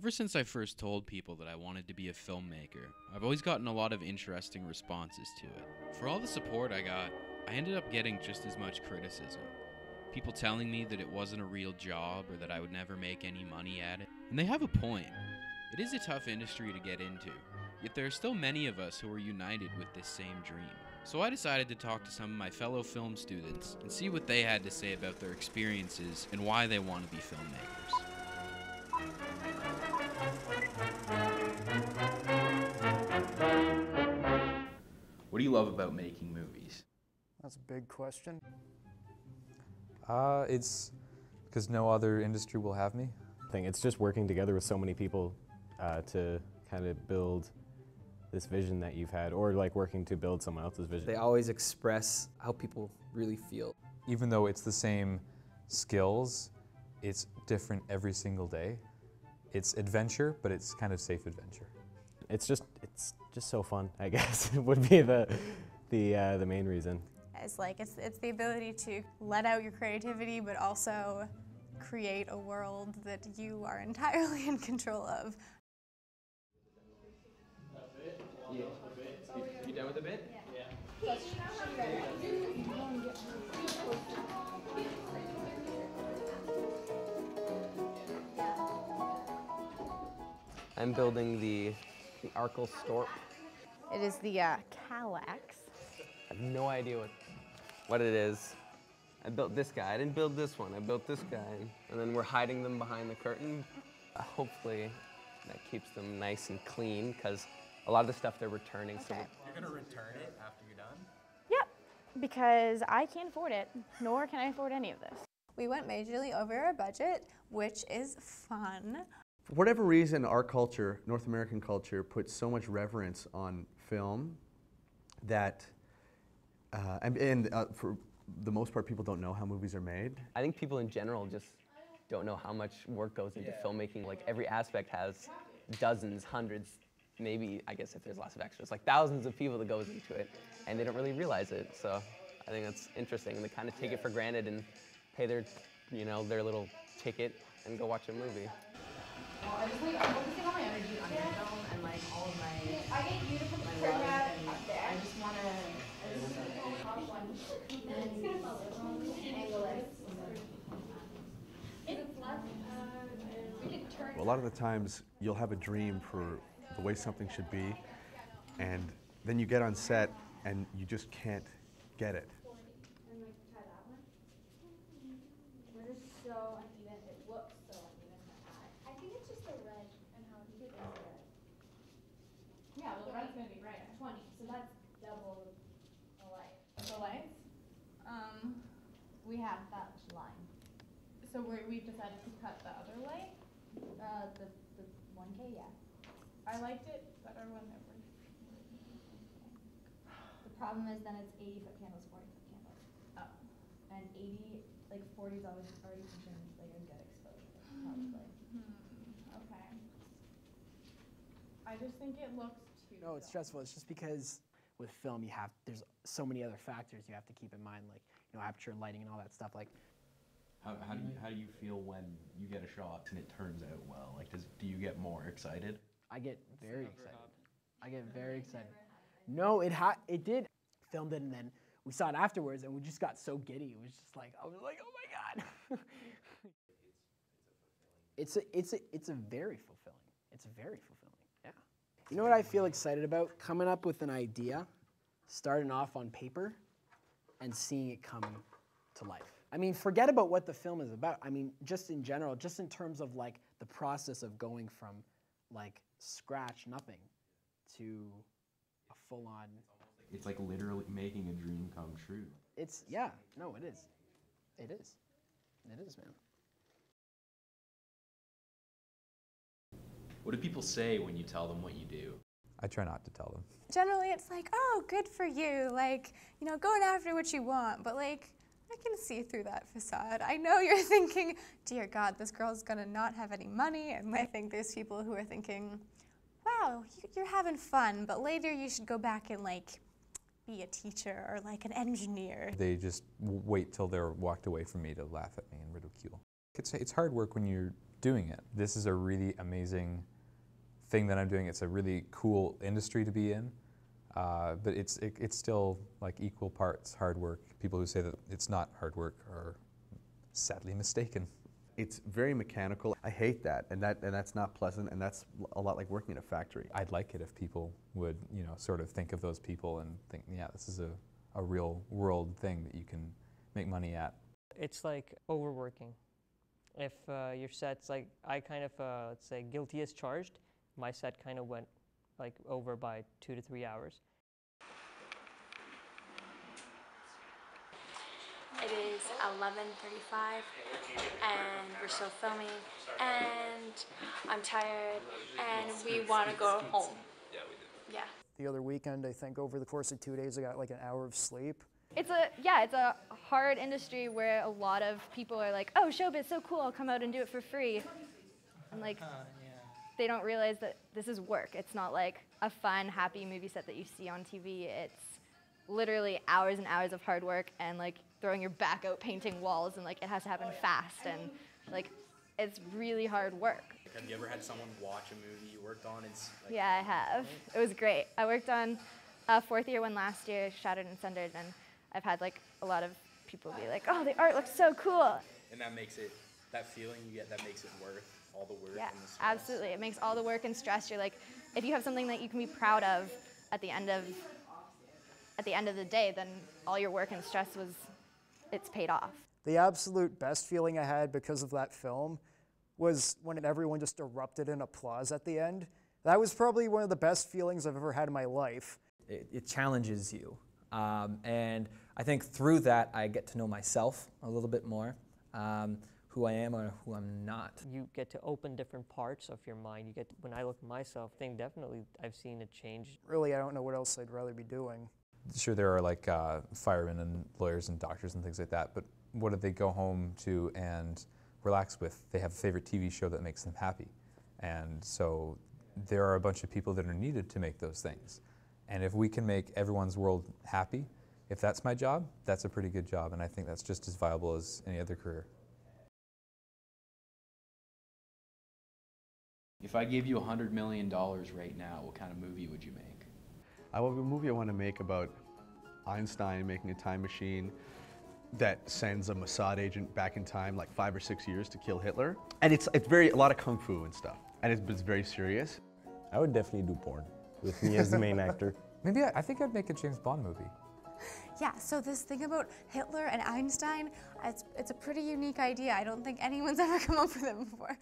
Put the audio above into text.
Ever since I first told people that I wanted to be a filmmaker, I've always gotten a lot of interesting responses to it. For all the support I got, I ended up getting just as much criticism. People telling me that it wasn't a real job or that I would never make any money at it. And they have a point. It is a tough industry to get into, yet there are still many of us who are united with this same dream. So I decided to talk to some of my fellow film students and see what they had to say about their experiences and why they want to be filmmakers. What do you love about making movies? That's a big question. It's because no other industry will have me. It's just working together with so many people to kind of build this vision that you've had, or like working to build someone else's vision. They always express how people really feel. Even though it's the same skills, it's different every single day. It's adventure, but it's kind of safe adventure. It's just so fun, I guess, would be the main reason. It's like it's the ability to let out your creativity, but also create a world that you are entirely in control of. Yeah. You done with the bit? Yeah. I'm building the Arkle Storp. It is the Calax. I have no idea what it is. I built this guy. I didn't build this one. I built this guy. And then we're hiding them behind the curtain. Hopefully that keeps them nice and clean, because a lot of the stuff they're returning. Okay. So You're gonna return it after you're done? Yep, because I can't afford it, nor can I afford any of this. We went majorly over our budget, which is fun. For whatever reason, our culture, North American culture, puts so much reverence on film that, for the most part, people don't know how movies are made. I think people in general just don't know how much work goes into filmmaking. Like every aspect has dozens, hundreds, maybe, I guess if there's lots of extras, like thousands of people that goes into it, and they don't really realize it. So I think that's interesting. And they kind of take it for granted and pay their, their little ticket and go watch a movie. Well, I'm focusing all my energy on your film and like all of my. I get you to put the curtain up there. I just want A lot of the times, you'll have a dream for the way something should be, and then you get on set and you just can't get it. so uneven. It looks so uneven in the eye. I think it's just the red and how you did it. Yeah, well, the red's gonna be brighter. 20, so that's double the light. The lights? We have that line. So we've decided to cut the other light? The 1K, yeah. I liked it better when it was. The problem is then it's 80-foot candles, 40-foot candles. Oh. And 40 is always already pushing like a good exposure, probably. Okay. I just think it looks too. No, it's stressful. It's just because with film there's so many other factors you have to keep in mind, like aperture, lighting, and all that stuff. Like, how do you feel when you get a shot and it turns out well? Like, do you get more excited? I get very excited. I get very excited. No, it did. Filmed it, and then we saw it afterwards, and we just got so giddy. It was just like, I was like, oh my god. It's very fulfilling. It's very fulfilling. Yeah. You know what I feel excited about? Coming up with an idea, starting off on paper, and seeing it come to life. I mean, forget about what the film is about. I mean, just in general, just in terms of like the process of going from like scratch, nothing, to a full-on. It's like literally making a dream come true. Yeah, no, it is. It is. It is, man. What do people say when you tell them what you do? I try not to tell them. Generally, it's like, oh, good for you. Like, going after what you want. But like, I can see through that facade. I know you're thinking, dear God, this girl's gonna not have any money. And I think there's people who are thinking, wow, you're having fun, but later you should go back and like be a teacher or like an engineer. They just wait till they're walked away from me to laugh at me and ridicule. It's hard work when you're doing it. This is a really amazing thing that I'm doing. It's a really cool industry to be in, but it's still like equal parts hard work. People who say that it's not hard work are sadly mistaken. It's very mechanical. I hate that, and that's not pleasant, and that's a lot like working in a factory. I'd like it if people would, sort of think of those people and think, yeah, this is a real world thing that you can make money at. It's like overworking. If your set's like, I kind of, let's say, guilty as charged, my set kind of went like over by 2 to 3 hours. It is 11:35 and we're still filming and I'm tired and we want to go home. Yeah, we do. Yeah. The other weekend, I think over the course of 2 days, I got like an hour of sleep. It's a hard industry where a lot of people are like, oh, showbiz, so cool, I'll come out and do it for free. And like, they don't realize that this is work. It's not like a fun, happy movie set that you see on TV. It's literally hours and hours of hard work and like throwing your back out painting walls, and like it has to happen fast, and like it's really hard work. Have you ever had someone watch a movie you worked on? It's like, yeah, I have. It was great. I worked on a fourth year one last year, Shattered and Sundered, and I've had like a lot of people be like, oh, the art looks so cool. And that makes it, that feeling you get, that makes it worth all the work Yeah, and the stress. absolutely. It makes all the work and stress. You're like, if you have something that you can be proud of at the end of the day, then all your work and stress it's paid off. The absolute best feeling I had because of that film was when everyone just erupted in applause at the end. That was probably one of the best feelings I've ever had in my life. It challenges you. And I think through that, I get to know myself a little bit more, who I am or who I'm not. You get to open different parts of your mind. When I look at myself, I think definitely I've seen it change. Really, I don't know what else I'd rather be doing. Sure, there are like firemen and lawyers and doctors and things like that, but what do they go home to and relax with? They have a favorite TV show that makes them happy. And so there are a bunch of people that are needed to make those things. And if we can make everyone's world happy, if that's my job, that's a pretty good job, and I think that's just as viable as any other career. If I gave you $100 million right now, what kind of movie would you make? A movie I want to make about Einstein making a time machine that sends a Mossad agent back in time like 5 or 6 years to kill Hitler. And it's a lot of kung fu and stuff, and it's very serious. I would definitely do porn with me as the main actor. Maybe I think I'd make a James Bond movie. Yeah, so this thing about Hitler and Einstein, it's a pretty unique idea. I don't think anyone's ever come up with it before.